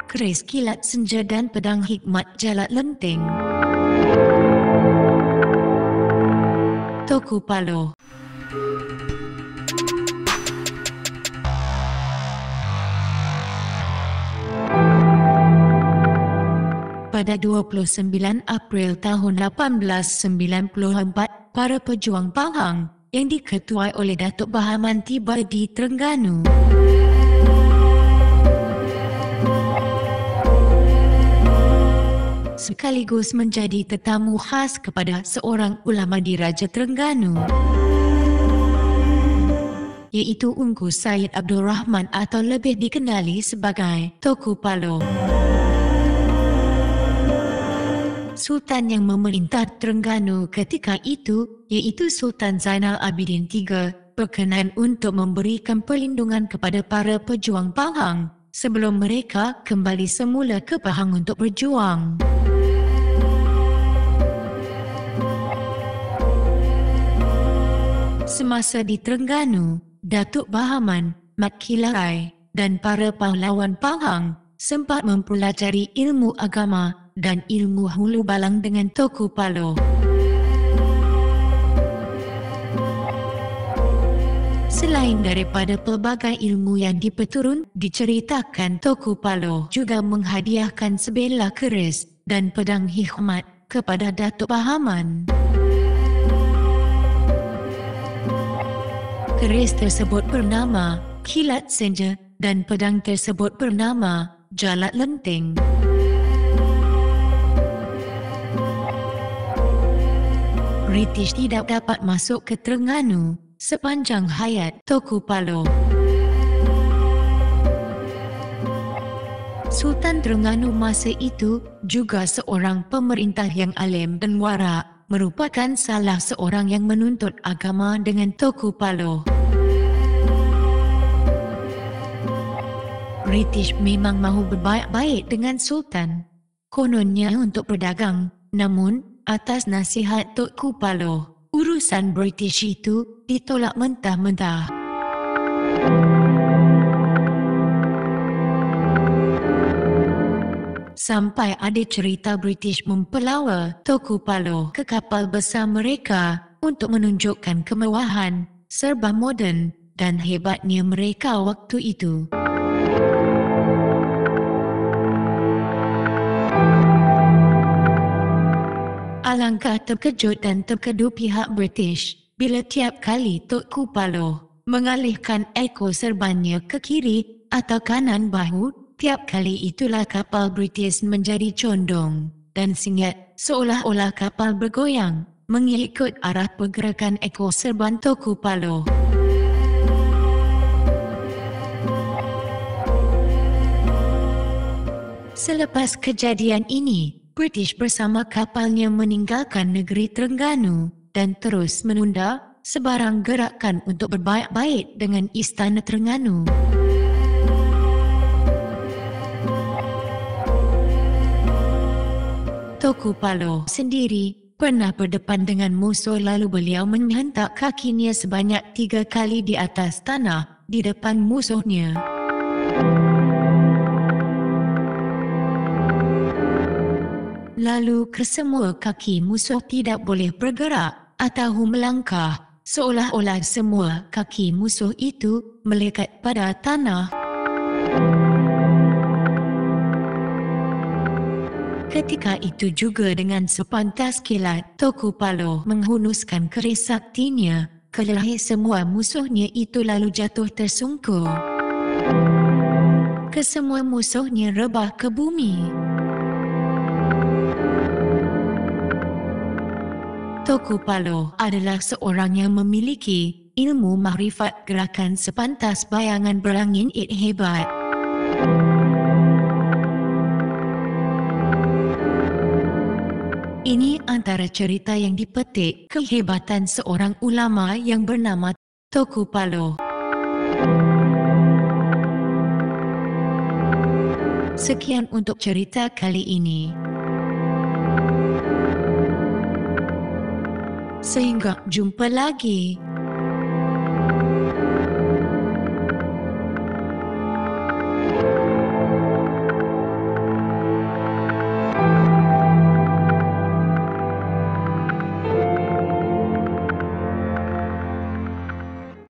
keris kilat senja dan pedang hikmat Jalak Lenteng. Toku Paluh. Pada 29 April tahun 1894, para pejuang Pahang yang diketuai oleh Datuk Bahaman tiba di Terengganu. Sekaligus menjadi tetamu khas kepada seorang ulama di Raja Terengganu, iaitu Ungku Syed Abdul Rahman atau lebih dikenali sebagai Toku Paluh. Sultan yang memerintah Terengganu ketika itu, iaitu Sultan Zainal Abidin III, berkenan untuk memberikan perlindungan kepada para pejuang Pahang sebelum mereka kembali semula ke Pahang untuk berjuang. Semasa di Terengganu, Datuk Bahaman, Mat Kilarai dan para pahlawan Pahang sempat mempelajari ilmu agama dan ilmu hulu balang dengan Toku Paluh. Selain daripada pelbagai ilmu yang dipeturun, diceritakan Toku Paluh juga menghadiahkan sebilah keris dan pedang hikmat kepada Datuk Bahaman. Keris tersebut bernama Kilat Senja dan pedang tersebut bernama Jalak Lenteng. British tidak dapat masuk ke Terengganu sepanjang hayat Toku Paluh. Sultan Terengganu masa itu juga seorang pemerintah yang alim dan warak, merupakan salah seorang yang menuntut agama dengan Toku Paluh. British memang mahu berbaik-baik dengan Sultan, kononnya untuk berdagang, namun atas nasihat Toku Paluh, urusan British itu ditolak mentah-mentah. Sampai ada cerita British mempelawa Toku Paluh ke kapal besar mereka untuk menunjukkan kemewahan, serba moden dan hebatnya mereka waktu itu. Alangkah terkejut dan terkedu pihak British bila tiap kali Toku Paluh mengalihkan ekor serbannya ke kiri atau kanan bahu, tiap kali itulah kapal British menjadi condong dan singit, seolah-olah kapal bergoyang mengikut arah pergerakan ekor serban Toku Paluh. Selepas kejadian ini, British bersama kapalnya meninggalkan negeri Terengganu dan terus menunda sebarang gerakan untuk berbaik-baik dengan Istana Terengganu. Toku Paluh sendiri pernah berdepan dengan musuh lalu beliau menghentak kakinya sebanyak 3 kali di atas tanah di depan musuhnya. Lalu kesemua kaki musuh tidak boleh bergerak atau melangkah, seolah-olah semua kaki musuh itu melekat pada tanah. Ketika itu juga dengan sepantas kilat, Toku Paluh menghunuskan keris saktinya ke leher semua musuhnya itu lalu jatuh tersungkur. Kesemua musuhnya rebah ke bumi. Toku Paluh adalah seorang yang memiliki ilmu makrifat gerakan sepantas bayangan berangin hebat. Ini antara cerita yang dipetik kehebatan seorang ulama yang bernama Toku Paluh. Sekian untuk cerita kali ini. Sehingga jumpa lagi.